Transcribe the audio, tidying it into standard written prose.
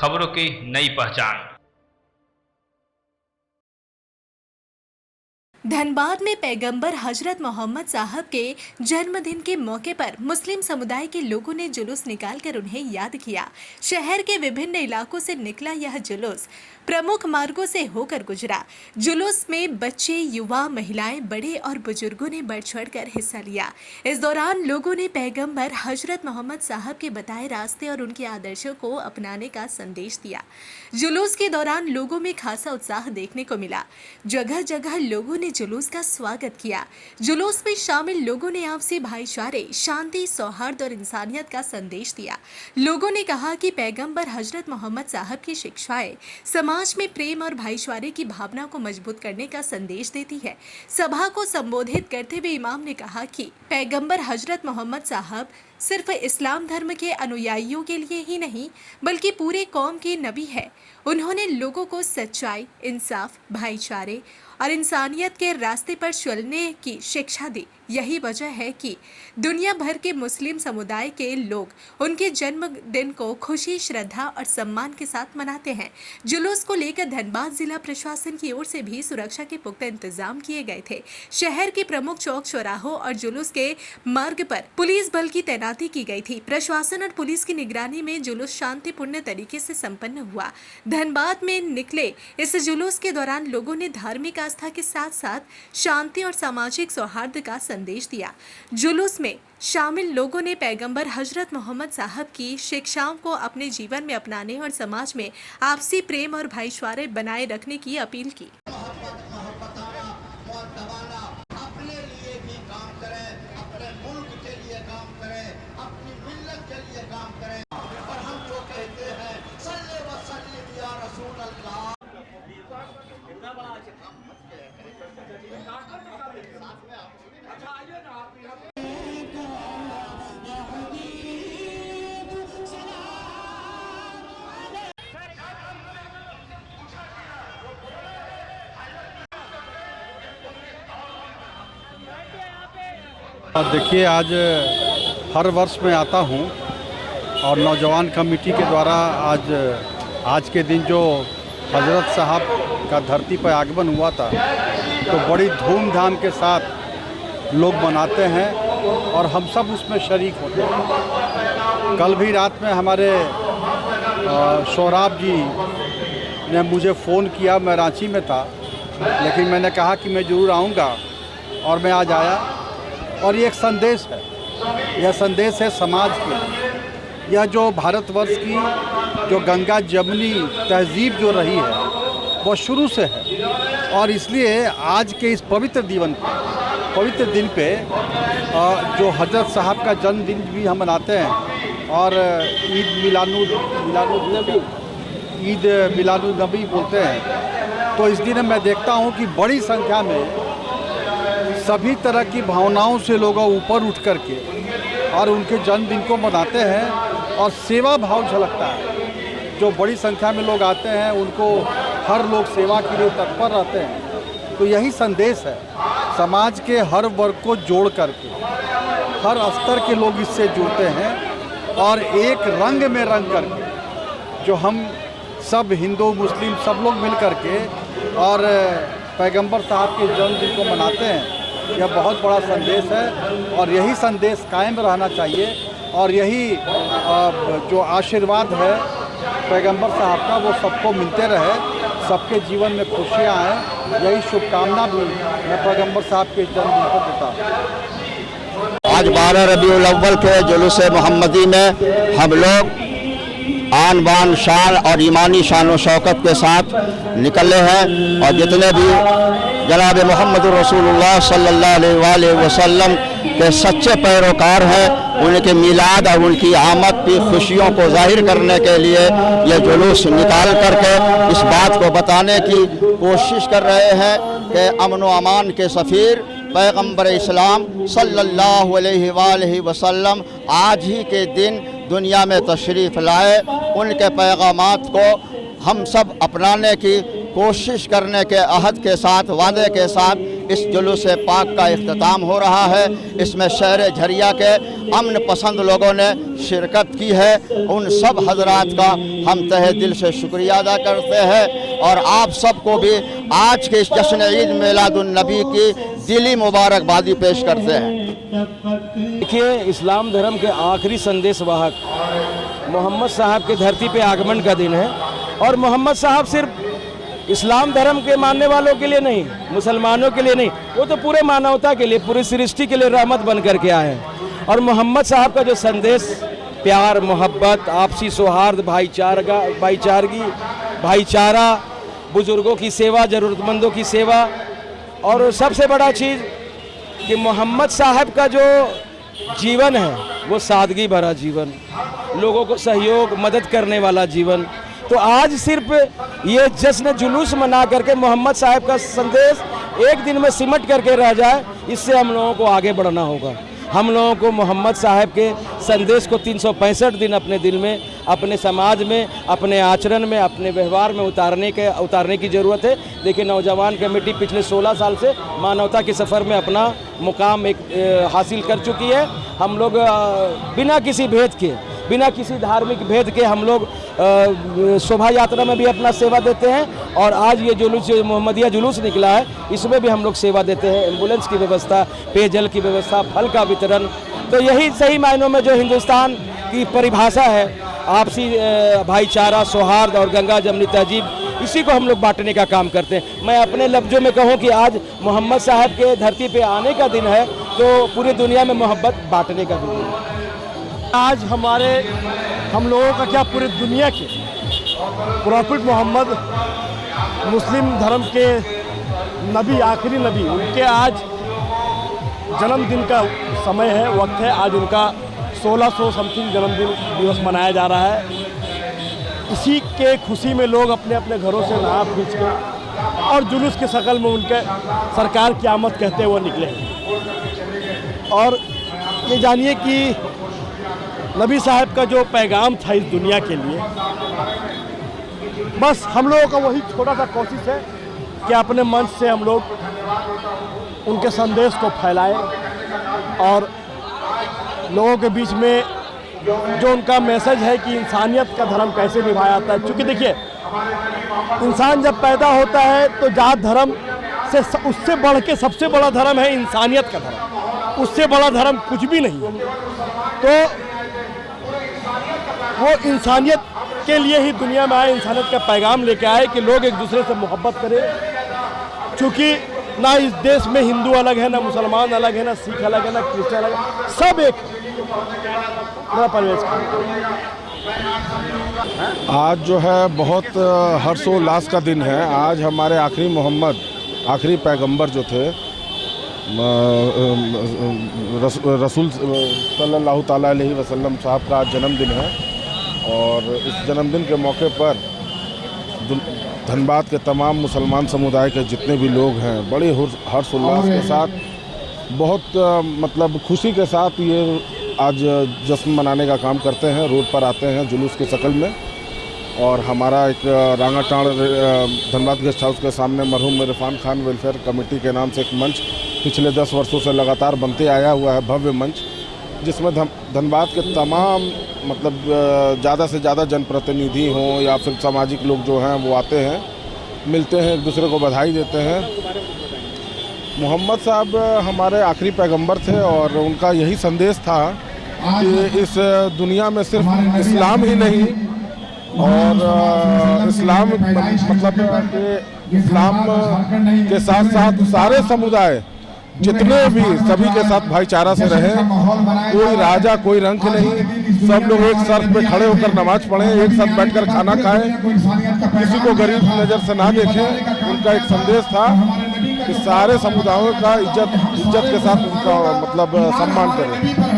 खबरों की नई पहचान। धनबाद में पैगंबर हजरत मोहम्मद साहब के जन्मदिन के मौके पर मुस्लिम समुदाय के लोगों ने जुलूस निकालकर उन्हें याद किया। शहर के विभिन्न इलाकों से निकला यह जुलूस प्रमुख मार्गों से होकर गुजरा। जुलूस में बच्चे, युवा, महिलाएं, बड़े और बुजुर्गों ने बढ़ चढ़कर हिस्सा लिया। इस दौरान लोगों ने पैगंबर हजरत मोहम्मद साहब के बताए रास्ते और उनके आदर्शों को अपनाने का संदेश दिया। जुलूस के दौरान लोगों में खासा उत्साह देखने को मिला। जगह जगह लोगों ने जुलूस का स्वागत किया। जुलूस में शामिल लोगों ने आपसी भाईचारे, शांति, सौहार्द और इंसानियत का संदेश दिया। लोगों ने कहा कि पैगंबर हजरत मोहम्मद साहब की शिक्षाएं समाज में प्रेम और भाईचारे की भावना को मजबूत करने का संदेश देती है। सभा को संबोधित करते हुए इमाम ने कहा कि पैगंबर हजरत मोहम्मद साहब सिर्फ इस्लाम धर्म के अनुयायियों के लिए ही नहीं बल्कि पूरे कौम के नबी है। उन्होंने लोगों को सच्चाई, इंसाफ, भाईचारे और इंसानियत के रास्ते पर चलने की शिक्षा दी। यही वजह है कि दुनिया भर के मुस्लिम समुदाय के लोग उनके जन्मदिन को खुशी, श्रद्धा और सम्मान के साथ मनाते हैं। जुलूस को लेकर धनबाद जिला प्रशासन की ओर से भी सुरक्षा के पुख्ता इंतजाम किए गए थे। शहर के प्रमुख चौक, चौराहों और जुलूस के मार्ग पर पुलिस बल की तैनाती की गई थी। प्रशासन और पुलिस की निगरानी में जुलूस शांतिपूर्ण तरीके से संपन्न हुआ। धनबाद में निकले इस जुलूस के दौरान लोगों ने धार्मिक आस्था के साथ साथ शांति और सामाजिक सौहार्द का संदेश दिया। जुलूस में शामिल लोगों ने पैगंबर हजरत मोहम्मद साहब की शिक्षाओं को अपने जीवन में अपनाने और समाज में आपसी प्रेम और भाईचारे बनाए रखने की अपील की। देखिए, आज हर वर्ष मैं आता हूँ और नौजवान कमेटी के द्वारा आज के दिन जो हजरत साहब का धरती पर आगमन हुआ था तो बड़ी धूमधाम के साथ लोग मनाते हैं और हम सब उसमें शरीक होते हैं। कल भी रात में हमारे सोहराब जी ने मुझे फ़ोन किया। मैं रांची में था लेकिन मैंने कहा कि मैं ज़रूर आऊँगा और मैं आज आया। और ये एक संदेश है, यह संदेश है समाज के। यह जो भारतवर्ष की जो गंगा जमुनी तहजीब जो रही है वो शुरू से है और इसलिए आज के इस पवित्र दिन पे जो हजरत साहब का जन्मदिन भी हम मनाते हैं और ईद मिलादुन्नबी बोलते हैं। तो इस दिन मैं देखता हूँ कि बड़ी संख्या में सभी तरह की भावनाओं से लोग ऊपर उठ करके और उनके जन्मदिन को मनाते हैं और सेवा भाव झलकता है। जो बड़ी संख्या में लोग आते हैं उनको हर लोग सेवा के लिए तत्पर रहते हैं। तो यही संदेश है, समाज के हर वर्ग को जोड़ करके हर स्तर के लोग इससे जुड़ते हैं और एक रंग में रंग करके जो हम सब हिंदू मुस्लिम सब लोग मिल करके और पैगंबर साहब के जन्मदिन को मनाते हैं। यह बहुत बड़ा संदेश है और यही संदेश कायम रहना चाहिए और यही जो आशीर्वाद है पैगंबर साहब का वो सबको मिलते रहे, सबके जीवन में खुशियाँ आएँ। यही शुभकामना भी मैं पैगंबर साहब के जन्मदिन पर देता हूँ। आज 12 रबीउल अव्वल के जुलूस मोहम्मदी में हम लोग आन बान शान और ईमानी शान व शौकत के साथ निकले हैं और जितने भी जनाब मोहम्मद रसूलुल्लाह सल्लल्लाहु अलैहि वसल्लम के सच्चे पैरोकार हैं उनके मिलाद और उनकी आमद की खुशियों को जाहिर करने के लिए ये जुलूस निकाल करके इस बात को बताने की कोशिश कर रहे हैं कि अमन व अमान के सफ़ीर पैगंबर इस्लाम सल्लल्लाहु अलैहि वसल्लम आज ही के दिन दुनिया में तशरीफ़ लाए। उनके पैगामात को हम सब अपनाने की कोशिश करने के अहद के साथ, वादे के साथ इस जुलूस पाक का इख्तिताम हो रहा है। इसमें शहर झरिया के अमन पसंद लोगों ने शिरकत की है। उन सब हजरात का हम तहे दिल से शुक्रिया अदा करते हैं और आप सबको भी आज के इस जश्न ईद मिलादुन नबी की दिली मुबारकबादी पेश करते हैं। देखिए, इस्लाम धर्म के आखिरी संदेशवाहक मोहम्मद साहब के धरती पे आगमन का दिन है और मोहम्मद साहब सिर्फ इस्लाम धर्म के मानने वालों के लिए नहीं, मुसलमानों के लिए नहीं, वो तो पूरे मानवता के लिए, पूरी सृष्टि के लिए रहमत बन करके आए हैं। और मोहम्मद साहब का जो संदेश प्यार, मोहब्बत, आपसी सौहार्द, भाईचारा, बुजुर्गों की सेवा, ज़रूरतमंदों की सेवा और सबसे बड़ा चीज़ कि मोहम्मद साहब का जो जीवन है वो सादगी भरा जीवन, लोगों को सहयोग, मदद करने वाला जीवन। तो आज सिर्फ ये जश्न जुलूस मना करके मोहम्मद साहब का संदेश एक दिन में सिमट करके रह जाए, इससे हम लोगों को आगे बढ़ना होगा। हम लोगों को मोहम्मद साहब के संदेश को 365 दिन अपने दिल में, अपने समाज में, अपने आचरण में, अपने व्यवहार में उतारने की ज़रूरत है। देखिए, नौजवान कमेटी पिछले 16 साल से मानवता के सफ़र में अपना मुकाम हासिल कर चुकी है। हम लोग बिना किसी भेद के, बिना किसी धार्मिक भेद के हम लोग शोभा यात्रा में भी अपना सेवा देते हैं और आज ये जुलूस, मोहम्मदिया जुलूस निकला है, इसमें भी हम लोग सेवा देते हैं। एम्बुलेंस की व्यवस्था, पेयजल की व्यवस्था, फल का वितरण। तो यही सही मायनों में जो हिंदुस्तान की परिभाषा है, आपसी भाईचारा, सौहार्द और गंगा जमनी तहजीब, इसी को हम लोग बांटने का काम करते हैं। मैं अपने लफ्ज़ों में कहूँ कि आज मोहम्मद साहब के धरती पे आने का दिन है, तो पूरी दुनिया में मोहब्बत बांटने का दिन है। आज हम लोगों का क्या, पूरी दुनिया के प्रॉफिट मोहम्मद, मुस्लिम धर्म के नबी, आखिरी नबी, उनके आज जन्मदिन का समय है, वक्त है। आज उनका 1600 समथिंग जन्मदिन दिवस मनाया जा रहा है। इसी के खुशी में लोग अपने अपने घरों से नहा खींच के और जुलूस के शक्ल में उनके सरकार की आमद कहते हुए निकले हैं। और ये जानिए कि नबी साहब का जो पैगाम था इस दुनिया के लिए, बस हम लोगों का वही छोटा सा कोशिश है कि अपने मंच से हम लोग उनके संदेश को फैलाएं और लोगों के बीच में जो उनका मैसेज है कि इंसानियत का धर्म कैसे निभाया जाता है। क्योंकि देखिए, इंसान जब पैदा होता है तो जात धर्म से उससे बढ़ के सबसे बड़ा धर्म है इंसानियत का धर्म, उससे बड़ा धर्म कुछ भी नहीं। तो वो इंसानियत के लिए ही दुनिया में आए, इंसानियत का पैगाम लेके आए कि लोग एक दूसरे से मोहब्बत करें। क्योंकि ना इस देश में हिंदू अलग है, ना मुसलमान अलग है, ना सिख अलग है, ना क्रिश्चियन अलग है, सब एक परिवेश। आज जो है बहुत हर्षोल्लास का दिन है। आज हमारे आखिरी मोहम्मद, आखिरी पैगंबर जो थे, रसूल सल्लल्लाहु ताला अलैहि वसल्लम साहब का आज जन्मदिन है और इस जन्मदिन के मौके पर धनबाद के तमाम मुसलमान समुदाय के जितने भी लोग हैं बड़े हर्षोल्लास के साथ, बहुत मतलब खुशी के साथ ये आज जश्न मनाने का काम करते हैं। रोड पर आते हैं जुलूस की शक्ल में और हमारा एक रांगाटाड़ धनबाद गेस्ट हाउस के सामने मरहूम इरफान खान वेलफेयर कमेटी के नाम से एक मंच पिछले 10 वर्षों से लगातार बनते आया हुआ है, भव्य मंच, जिसमें धनबाद के तमाम मतलब ज़्यादा से ज़्यादा जनप्रतिनिधि हों या फिर सामाजिक लोग जो हैं वो आते हैं, मिलते हैं, एक दूसरे को बधाई देते हैं। मोहम्मद साहब हमारे आखिरी पैगंबर थे और उनका यही संदेश था कि इस दुनिया में सिर्फ इस्लाम ही नहीं और इस्लाम मतलब कि इस्लाम के साथ साथ सारे समुदाय जितने भी, सभी के साथ भाईचारा से रहें। कोई राजा, कोई रंक नहीं, सब लोग एक सर पे खड़े होकर नमाज पढ़ें, एक साथ बैठकर खाना खाएं, किसी को गरीब नज़र से ना देखें। उनका एक संदेश था कि सारे समुदायों का इज्जत के साथ उनका मतलब सम्मान करें।